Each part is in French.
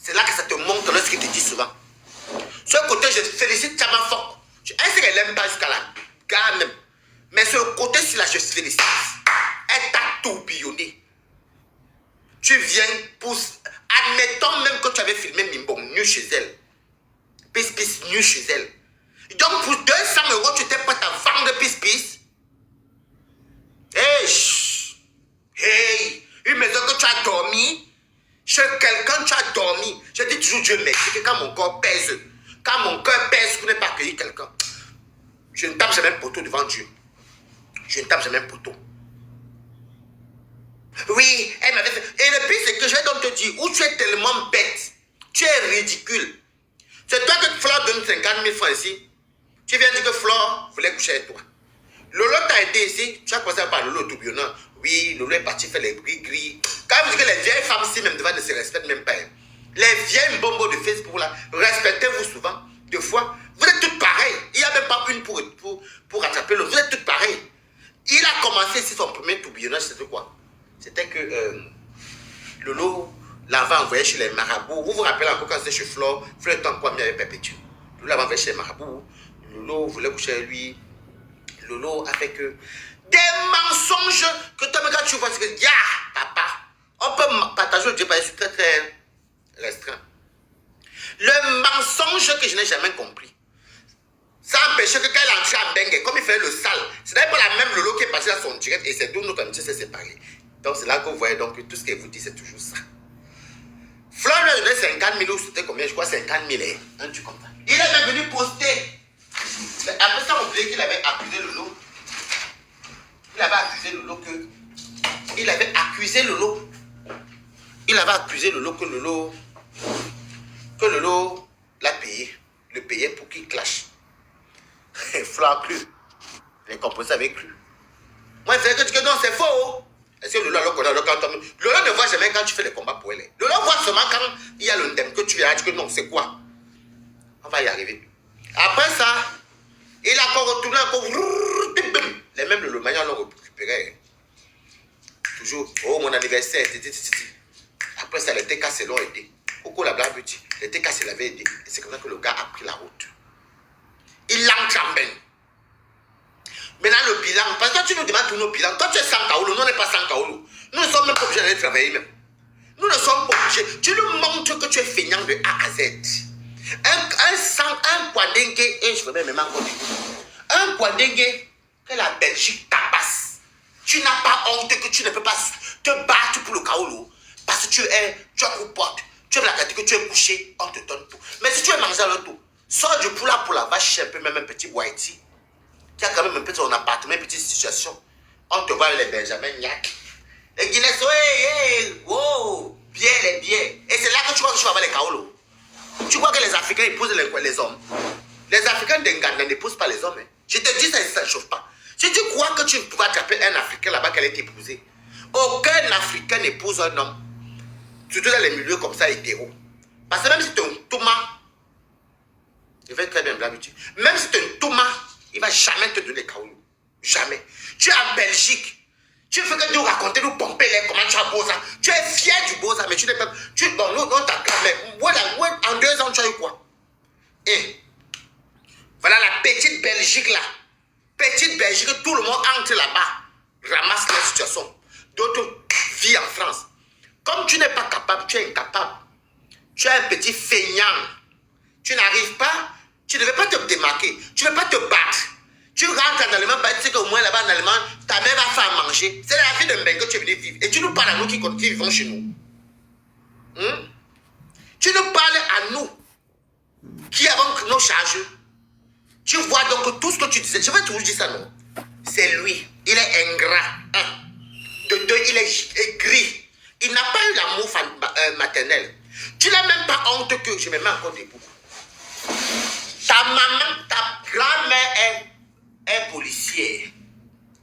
C'est là que ça te montre lorsqu'il te dit souvent. Ce côté, je félicite Chama Fok. Est-ce qu'elle n'aime pas jusqu'à la gare même? Mais ce côté-ci là, je félicite. Elle t'a tourbillonné. Tu viens pour... Admettons même que tu avais filmé Mimbong nu chez elle. Pis nu chez elle. Donc pour 200 €, tu étais prêt à vendre Pis. Hey, une maison que tu as dormi, chez quelqu'un tu as dormi. Je dis toujours Dieu merci que quand mon corps pèse, pour ne pas accueillir quelqu'un, je ne tape jamais un poteau devant Dieu. Je ne tape jamais un poteau. Oui, elle m'avait fait. Et le pire, c'est que je vais donc te dire, où tu es tellement bête, tu es ridicule. C'est toi que Flore donne 50 000 francs ici. Tu viens dire que Flore voulait coucher avec toi. Lolo t'a été ici, tu as commencé à parler Lolo tourbillonnant. Oui, Lolo est parti faire les gris. Quand vous dites que les vieilles femmes ici, même devant, ne se respectent même pas. Les vieilles bombos de Facebook là, respectez-vous souvent. Deux fois, vous êtes toutes pareilles. Il n'y a même pas une pour rattraper l'autre. Vous êtes toutes pareilles. Il a commencé ici son premier tourbillonnage, c'était quoi? C'était que Lolo l'avait envoyé chez les marabouts. Vous vous rappelez encore quand c'était chez Flore, Flore était encore mis avec Perpétue. Lolo l'avait envoyé chez les marabouts. Lolo voulait coucher avec lui. Lolo avec des mensonges que toi, quand tu vois, c'est que, papa, on peut partager le Dieu parce que c'est très, très restreint. Le mensonge que je n'ai jamais compris, ça empêchait que quand elle entrait à Bengue, comme il faisait le sale, ce n'est pas la même Lolo qui est passée dans son direct et c'est d'où notre amitié s'est séparée. Donc c'est là que vous voyez donc que tout ce qu'elle vous dit, c'est toujours ça. Flore lui a donné 50 000 ou c'était combien? Je crois 50 000, hein, tu comprends. Il est même venu poster. Mais après ça, on voulait qu'il avait accusé Lolo. Il avait accusé Lolo que... Il avait accusé Lolo. Il avait accusé Lolo que Lolo l'a payé. Le payait pour qu'il clash. Flore a cru. Les composés avaient cru. Moi, je disais que non, c'est faux. Est-ce que Lolo alors quand Lolo ne voit jamais quand tu fais les combats pour elle. Lolo voit seulement quand il y a le ndem que tu viens dire que non, c'est quoi? On va y arriver. Après ça, il a encore retourné encore. Les mêmes le manière l'ont récupéré. Toujours, oh mon anniversaire. Après ça, les TKC l'ont aidé. Coco la blague petit. Les TKC l'avaient aidé. Et c'est comme ça que le gars a pris la route. Il l'enjambe. Maintenant, le bilan, parce que tu nous demandes pour nos bilans. Toi, tu es sans Kaolo, nous, on n'est pas sans Kaolo. Nous ne sommes même pas obligés d'aller travailler même. Nous ne sommes pas obligés. Tu nous montres que tu es feignant de A à Z. Un Kwadenge, et je veux même encore dire, un Kwadenge que la Belgique tabasse. Tu n'as pas honte que tu ne peux pas te battre pour le Kaolo. Parce que tu as coupote, tu es la catégorie que tu es couché, on te donne tout. Mais si tu es mangé à l'auto, sors du poula pour la vache, un peu, même un petit whitey. Qui a quand même un peu son appartement, une petite situation. On te voit les Benjamin Niak. Les Guinéens sont, wow, bien, les biens. Et c'est là que tu vois que tu vas voir les Kaolo. Tu crois que les Africains épousent les hommes? Les Africains d'Enganda n'épousent pas les hommes. Hein. Je te dis ça, ça ne chauffe pas. Si tu crois que tu pourras attraper un Africain là-bas qu'elle est épousée, aucun Africain n'épouse un homme. Surtout dans les milieux comme ça, hétéro. Parce que même si tu es un Touma, je vais très bien l'habitude. Même si tu es un Touma, il ne va jamais te donner Kaolo. Jamais. Tu es en Belgique. Tu fais que nous raconter, nous pomper les comment tu as beau ça. Tu es fier du beau ça, mais tu n'es pas. Bon, nous, on t'acclame. Mais voilà, en 2 ans, tu as eu quoi? Et voilà la petite Belgique là. Petite Belgique, tout le monde entre là-bas. Ramasse la situation. D'autres vivent en France. Comme tu n'es pas capable, tu es incapable. Tu es un petit feignant. Tu n'arrives pas. Tu ne veux pas te démarquer. Tu ne veux pas te battre. Tu rentres en Allemagne, tu sais qu'au moins là-bas en Allemagne, ta mère va faire à manger. C'est la vie de Mbengue que tu es venu vivre. Et tu nous parles à nous qui vivons chez nous. Tu nous parles à nous qui avons nos charges. Tu vois donc tout ce que tu disais. Je vais toujours dire ça, non? C'est lui. Il est ingrat. De deux, il est gris. Il n'a pas eu l'amour maternel. Tu n'as même pas honte que je me mets encore debout. Ta maman, ta grand-mère est policière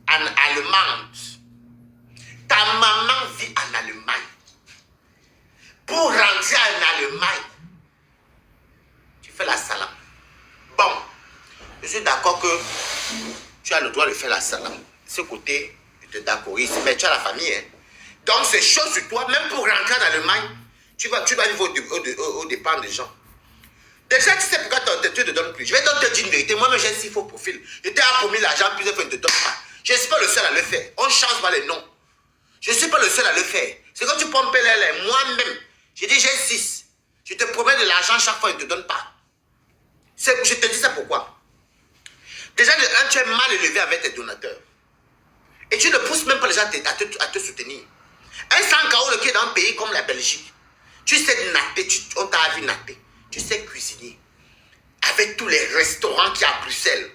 en Allemagne. Ta maman vit en Allemagne. Pour rentrer en Allemagne, tu fais la salam. Bon, je suis d'accord que tu as le droit de faire la salam. Ce côté, je te d'accorder, mais tu as la famille. Hein? Donc c'est chaud sur toi, même pour rentrer en Allemagne, Tu vas vivre au dépens des gens. Déjà, tu sais pourquoi tu ne te donnes plus. Je vais te dire une vérité. Moi-même, j'ai 6 faux profils. Je t'ai promis l'argent plusieurs fois, je ne te donne pas. Je ne suis pas le seul à le faire. On change pas les noms. Je ne suis pas le seul à le faire. C'est quand tu pompes les moi-même. J'ai dit, j'ai 6. Je te promets de l'argent chaque fois, je ne te donne pas. Je te dis ça pourquoi. Déjà, de un, tu es mal élevé avec tes donateurs. Et tu ne pousses même pas les gens à te soutenir. Un sans-carreau qui est dans un pays comme la Belgique, tu sais natter, on t'a vu natter. Tu sais cuisiner. Avec tous les restaurants qu'il y a à Bruxelles.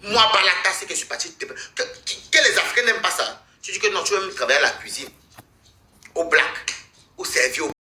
Moi, Balata, c'est que je suis parti. Que les Africains n'aiment pas ça. Tu dis que non, tu veux me travailler à la cuisine. Au black. Ou servir au